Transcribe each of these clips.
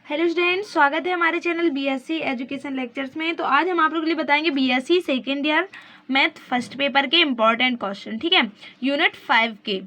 Hello students, स्वागत है हमारे चैनल बीएससी एजुकेशन लेक्चर्स में। तो आज हम आप लोगों के लिए बताएंगे BSc second year math first paper के इम्पॉर्टेंट क्वेश्चन, ठीक है, यूनिट 5 के।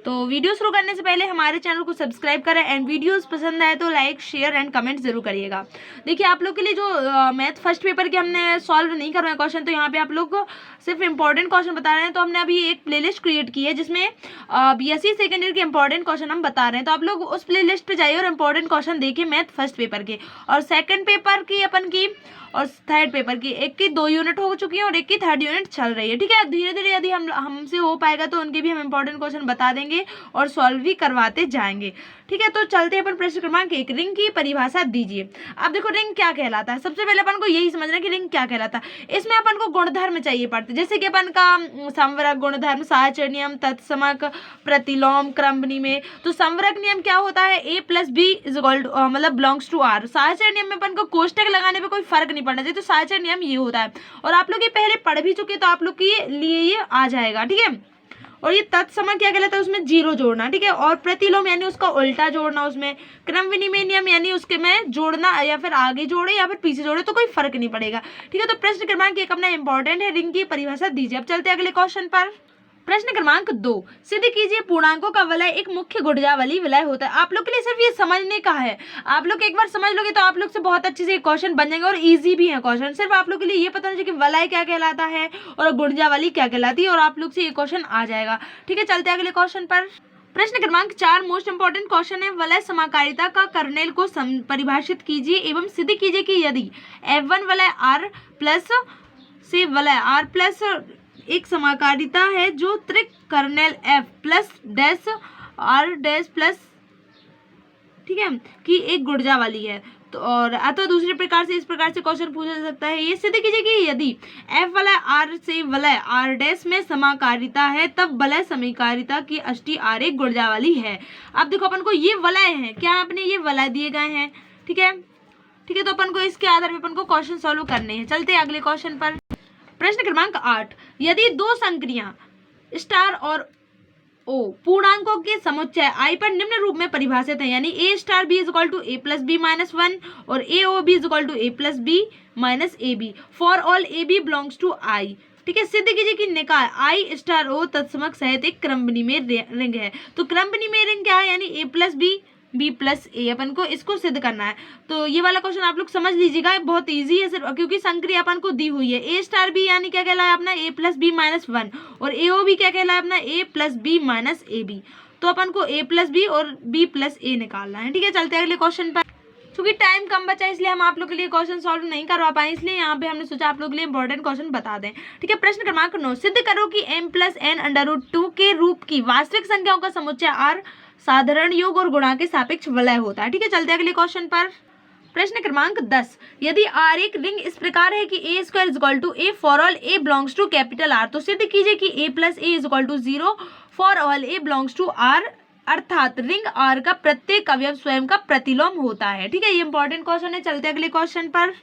तो वीडियो शुरू करने से पहले हमारे चैनल को सब्सक्राइब करें एंड वीडियोस पसंद आए तो लाइक शेयर एंड कमेंट जरूर करिएगा। देखिए, आप लोग के लिए जो मैथ फर्स्ट पेपर के हमने सॉल्व नहीं कर रहे हैं क्वेश्चन, तो यहाँ पे आप लोग को सिर्फ इंपॉर्टेंट क्वेश्चन बता रहे हैं। तो हमने अभी एक प्लेलिस्ट क्रिएट की है जिसमें बीएससी सेकेंड ईयर के इंपॉर्टेंट क्वेश्चन हम बता रहे हैं। तो आप लोग उस प्लेलिस्ट पे जाइए और इंपॉर्टेंट क्वेश्चन देखिए मैथ फर्स्ट पेपर के और सेकेंड पेपर की अपन की और थर्ड पेपर की। एक की 2 यूनिट हो चुकी है और एक की 3rd यूनिट चल रही है, ठीक है। धीरे धीरे यदि हमसे हो पाएगा तो उनके भी हम इंपॉर्टेंट क्वेश्चन बता देंगे और सॉल्व भी करवाते जाएंगे, ठीक है। तो चलते हैं अपन प्रश्न क्रमांक 1, रिंग की परिभाषा दीजिए। अब देखो, रिंग क्या कहलाता है। सबसे पहले अपन को यही समझना है कि रिंग क्या कहलाता है। इसमें अपन को गुणधर्म चाहिए पड़ते, जैसे कि अपन का संवरक गुणधर्म, साहचर्य नियम, तत्समक, प्रतिलोम, क्रम विनिमय। तो संवरक नियम क्या होता है, a + b मतलब बिलोंग्स टू r। साहचर्य नियम में अपन को कोष्टक लगाने पे कोई फर्क नहीं पड़ना चाहिए, तो साहचर्य नियम ये होता है। और आप लोग ये पहले पढ़ भी चुके, तो आप लोग के लिए ये आ जाएगा, ठीक है। और ये तत्समक क्या कहलाता है, उसमें 0 जोड़ना, ठीक है। और प्रतिलोम यानी उसका उल्टा जोड़ना। उसमें क्रम विनिमय नियम यानी उसके में जोड़ना, या फिर आगे जोड़े या फिर पीछे जोड़े, तो कोई फर्क नहीं पड़ेगा, ठीक है। तो प्रश्न क्रमांक 1 अपना इंपॉर्टेंट है, रिंग की परिभाषा दीजिए। अब चलते हैं अगले क्वेश्चन पर। प्रश्न क्रमांक 2, सिद्ध कीजिए पूर्णांकों का वलय एक मुख्य गुणजावली विलय होता है। आप लोग के लिए सिर्फ ये समझने का है, आप लोग एक बार समझ लोगे तो आप लोग से बहुत अच्छे से क्वेश्चन बन जाएंगे और इजी भी है क्वेश्चन। सिर्फ आप लोग के लिए ये पता नहीं कि वलय क्या कहलाता है और गुणजावली क्या कहलाती है, और आप लोग से ये क्वेश्चन आ जाएगा, ठीक है। चलते हैं अगले क्वेश्चन पर। प्रश्न क्रमांक 4 मोस्ट इंपोर्टेंट क्वेश्चन है, वलय समाकारिता का कर्नेल को परिभाषित कीजिए एवं सिद्ध कीजिए कि यदि F1 वलय R प्लस से वलय R प्लस एक समाकारिता है जो त्रिक kernel F plus dash R dash plus, ठीक है, कि एक गुणजा वाली है। तो और अथवा दूसरे प्रकार से इस प्रकार से क्वेश्चन पूछा जा सकता है, ये सिद्ध कीजिए कि यदि F वलय R से वलय R डैश में समाकारिता है तब वलय समीकारिता की अष्टी R एक गुणजा वाली है। अब देखो, अपन को ये वलय है, क्या अपने ये वलय दिए गए हैं, ठीक है, ठीक है। तो अपन को इसके आधार पर अपन को क्वेश्चन सॉल्व करने हैं। चलते हैं अगले क्वेश्चन पर। प्रश्न क्रमांक 8, यदि 2 संक्रियां स्टार और ओ पूर्णांकों के समुच्चय I पर निम्न रूप में परिभाषित है, यानी A star B = A + B - 1 और AOB = A + B - AB for all AB belongs to I, ठीक है। सिद्ध कीजिए कि निकाय I स्टार O तत्समक सहित एक क्रम विनिमय रिंग है। तो क्रम विनिमय रिंग क्या है, यानी A + B B + A, अपन को इसको सिद्ध करना है। तो ये वाला क्वेश्चन आप लोग समझ लीजिएगा, बहुत इजी है सिर्फ, क्योंकि संक्रिया अपन को दी हुई है। A स्टार B यानी क्या कहलाया अपना A + B - 1 और AOB क्या कहलाया अपना A + B - AB। तो अपन को A + B और B + A निकालना है, ठीक है। चलते हैं अगले क्वेश्चन पर। क्योंकि टाइम कम बचा इसलिए हम आप लोग के लिए क्वेश्चन सॉल्व नहीं करवा पाए, इसलिए यहाँ पे हमने सोचा आप लोग के लिए इंपॉर्टेंट क्वेश्चन बता दें, ठीक है। प्रश्न क्रमांक 9, सिद्ध करो कि m + n√2 के रूप की वास्तविक संख्याओं का समुच्चय R साधारण योग और गुणा के सापेक्ष वलय होता है, ठीक है। चलते हैं अगले क्वेश्चन पर। प्रश्न क्रमांक 10, यदि R एक रिंग इस प्रकार है कि A² = A for all A belongs to R, तो सिद्ध कीजिए कि A + A = 0 for all A belongs to R, अर्थात रिंग R का प्रत्येक अवयव स्वयं का प्रतिलोम होता है, ठीक है। ये इंपॉर्टेंट क्वेश्चन है। चलते हैं अगले क्वेश्चन पर।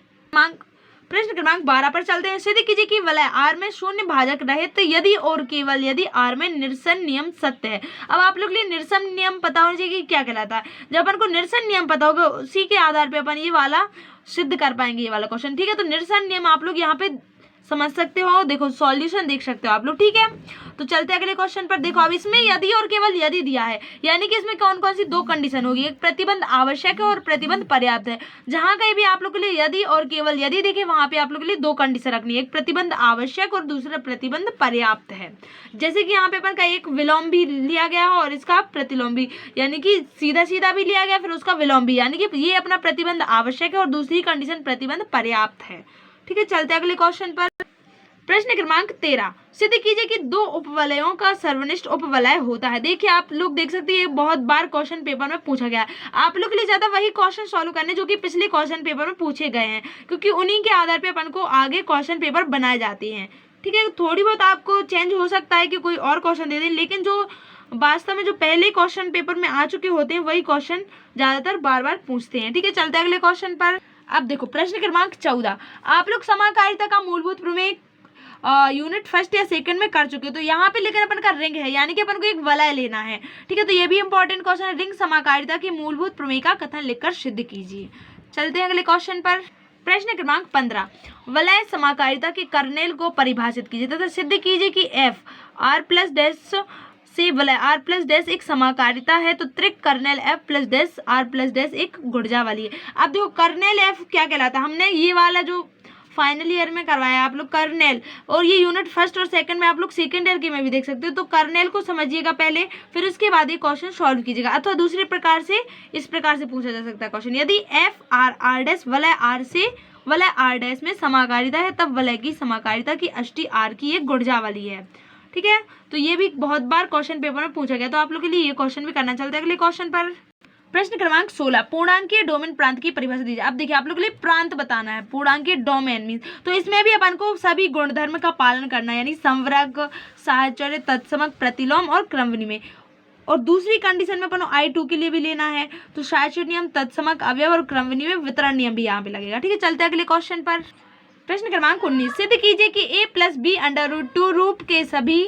प्रश्न क्रमांक 12 पर चलते हैं। सिद्ध कीजिए कि वलय R में शून्य भाजक रहित यदि और केवल यदि R में निरसन नियम सत्य है। अब आप लोग के लिए निरसन नियम पता होना चाहिए कि क्या कहलाता है। जब अपन को निरसन नियम पता होगा उसी के आधार पे अपन ये वाला सिद्ध कर पाएंगे, ये वाला क्वेश्चन, ठीक है। तो निरसन नियम आप लोग यहाँ पे समझ सकते हो, देखो सॉल्यूशन देख सकते हो आप लोग, ठीक है। तो चलते अगले क्वेश्चन पर। देखो, अब इसमें यदि और केवल यदि दिया है, यानी कि इसमें कौन कौन सी 2 कंडीशन होगी, एक प्रतिबंध आवश्यक है और प्रतिबंध पर्याप्त है। जहां कहीं भी आप लोग के लिए यदि और केवल यदि देखे, वहां पे आप लोग के लिए 2 कंडीशन रखनी है, एक प्रतिबंध आवश्यक और दूसरा प्रतिबंध पर्याप्त है। जैसे कि यहाँ पे अपन का एक विलोम भी लिया गया है और इसका प्रतिलोम भी, यानी कि सीधा सीधा भी लिया गया फिर उसका विलोम भी, यानी कि ये अपना प्रतिबंध आवश्यक है और दूसरी कंडीशन प्रतिबंध पर्याप्त है, ठीक है। चलते अगले क्वेश्चन पर। प्रश्न क्रमांक 13, सिद्ध कीजिए कि 2 उपवलयों का सर्वनिष्ठ उपवलय होता है। देखिए, आप लोग देख सकते हैं ये बहुत बार क्वेश्चन पेपर में पूछा गया है। आप लोग के लिए ज्यादा वही क्वेश्चन सॉल्व करने जो कि पिछले क्वेश्चन पेपर में पूछे गए हैं, क्योंकि उन्हीं के आधार पे अपन को आगे क्वेश्चन पेपर बनाए जाते हैं, ठीक है। थोड़ी बहुत आपको चेंज हो सकता है कि कोई और क्वेश्चन दे दें, लेकिन जो वास्तव में जो पहले क्वेश्चन पेपर में आ चुके होते हैं वही क्वेश्चन ज्यादातर बार बार पूछते हैं, ठीक है। चलते अगले क्वेश्चन पर। अब देखो, प्रश्न क्रमांक 14, आप लोग समाकारिता का मूलभूत प्रमेय यूनिट फर्स्ट या सेकंड में कर चुके हो। तो यहाँ पे लेकिन अपन का रिंग है, यानी कि अपन को एक वलय लेना है, ठीक है। तो ये भी इंपॉर्टेंट क्वेश्चन है। रिंग समाकारिता की मूलभूत प्रमेय कथन लिखकर सिद्ध कीजिए। चलते हैं अगले क्वेश्चन पर। प्रश्न क्रमांक 15, वलय समाकारिता के कर्नेल को परिभाषित कीजिए तथा सिद्ध कीजिए कि एफ आर प्लस डैश से वलय आर प्लस डैश एक समाकारिता है। तो त्रिक kernel F plus dash R plus dash एक गुणजा वाली है। अब देखो कर्नेल एफ क्या कहलाता है, हमने ये वाला जो फाइनल ईयर में करवाया आप लोग कर्नेल, और ये यूनिट फर्स्ट और सेकंड में आप लोग सेकंड ईयर के में भी देख सकते हो। तो कर्नेल को समझिएगा पहले, फिर उसके बाद ये क्वेश्चन सॉल्व कीजिएगा। अथवा दूसरे प्रकार से इस प्रकार से पूछा जा सकता है क्वेश्चन, यदि एफ आर आर डैश वलय आर से वलय आर डैश में समाकारिता है तब वलय की समाकारिता की अष्टी आर की एक गुणजा वाली है, ठीक है। तो ये भी बहुत बार क्वेश्चन पेपर में पूछा गया, तो आप लोग के लिए ये क्वेश्चन भी करना। चलते हैं अगले क्वेश्चन पर। प्रश्न क्रमांक 16, पूर्णांकीय डोमेन प्रांत की परिभाषा दीजिए। अब देखिए आप लोग के लिए प्रांत बताना है, पूर्णांकीय डोमेन मीन, तो इसमें भी अपन को सभी गुणधर्म का पालन करना है, यानी संवर्ग, साहचर्य, तत्समक, प्रतिलोम और क्रम विनिमय। और दूसरी कंडीशन में अपन I2 के लिए भी लेना है, तो साहचर्य नियम, तत्समक, अवयव और क्रम विनिमय वितरण नियम भी यहाँ पे लगेगा, ठीक है। चलते हैं अगले क्वेश्चन पर। प्रश्न क्रमांक 19, सिद्ध कीजिए कि a plus B under root 2 रूप के सभी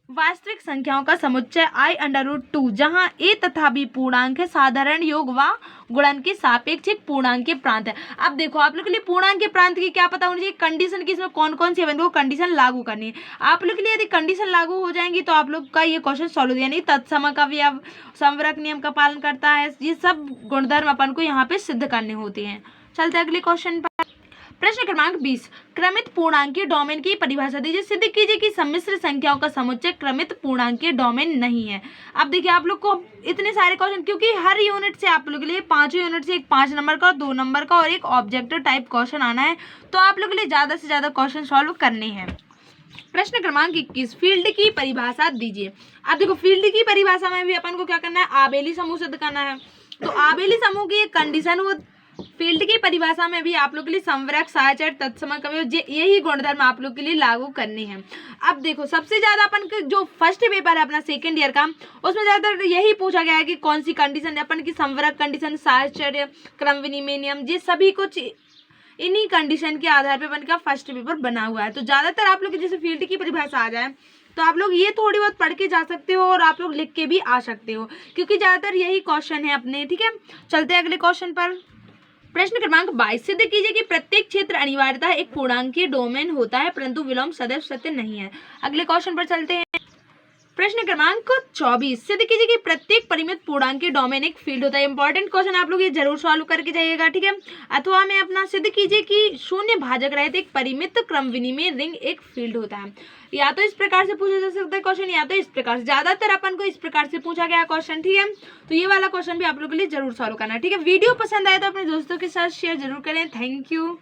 वास्तविक संख्याओं का समुच्चय I अंडर रूट 2 जहाँ a तथा b पूर्णांक है, साधारण योग व गुणन के सापेक्ष एक पूर्णांक के प्रांत है। अब देखो आप लोग के लिए पूर्णांक के प्रांत की क्या पता होनी चाहिए, कंडीशन की इसमें कौन कौन सी है, वो कंडीशन लागू करनी है। आप लोग के लिए यदि कंडीशन लागू हो जाएंगी तो आप लोग का ये क्वेश्चन सॉल्व हो, यानी तत्समक, अवयव, संवरक नियम का पालन करता है, ये सब गुणधर्म अपन को यहाँ पे सिद्ध करने होते हैं। चलते अगले क्वेश्चन पर। प्रश्न क्रमांक 20, क्रमित पूर्णांकीय डोमेन की परिभाषा दीजिए। सिद्ध कीजिए कि सम्मिश्र संख्याओं का समुच्चय क्रमित पूर्णांकीय डोमेन नहीं है। अब देखिए आप लोग को इतने सारे क्वेश्चन, क्योंकि हर यूनिट से आप लोग के लिए 5 यूनिट से एक 5 नंबर का, 2 नंबर का और एक ऑब्जेक्टिव टाइप क्वेश्चन आना है, तो आप लोग के लिए ज़्यादा से ज़्यादा क्वेश्चन सॉल्व करने हैं। प्रश्न क्रमांक 21, फील्ड की परिभाषा दीजिए। अब देखो फील्ड की परिभाषा में भी अपन को क्या करना है, आबेली समूह सिद्ध करना है। तो आबेली समूह की एक कंडीशन, वो फील्ड की परिभाषा में भी आप लोग के लिए संवरक, साहचर्य, तत्समक, यही गुणधर्म आप लोग के लिए लागू करने हैं। अब देखो सबसे ज्यादा अपन का जो फर्स्ट पेपर है अपना सेकंड ईयर का, उसमें ज्यादातर यही पूछा गया है कि कौन सी कंडीशन है अपन की, संवरक कंडीशन, साहचर्य, क्रम विनिमय नियम, ये सभी कुछ इन्हीं कंडीशन के आधार पर अपन का फर्स्ट पेपर बना हुआ है। तो ज्यादातर आप लोग की जैसे फील्ड की परिभाषा आ जाए तो आप लोग ये थोड़ी बहुत पढ़ के जा सकते हो और आप लोग लिख के भी आ सकते हो, क्योंकि ज्यादातर यही क्वेश्चन है अपने, ठीक है। चलते हैं अगले क्वेश्चन पर। प्रश्न क्रमांक 22, सिद्ध कीजिए कि प्रत्येक क्षेत्र अनिवार्यतः एक पूर्णांकीय डोमेन होता है परंतु विलोम सदैव सत्य नहीं है। अगले क्वेश्चन पर चलते हैं। प्रश्न क्रमांक 24, सिद्ध कीजिए कि प्रत्येक परिमित पूर्णांकीय डोमेन एक फील्ड होता है। इंपॉर्टेंट क्वेश्चन आप लोग ये जरूर सॉल्व करके जाइएगा, ठीक है। अथवा में अपना सिद्ध कीजिए कि शून्य भाजक रहित एक परिमित क्रम विनिमय रिंग एक फील्ड होता है। या तो इस प्रकार से पूछा जा सकता है क्वेश्चन, या तो इस प्रकार से, ज्यादातर अपन को इस प्रकार से पूछा गया क्वेश्चन, ठीक है। तो ये वाला क्वेश्चन भी आप लोग के लिए जरूर सॉल्व करना है, ठीक है। वीडियो पसंद आए तो अपने दोस्तों के साथ शेयर जरूर करें। Thank you.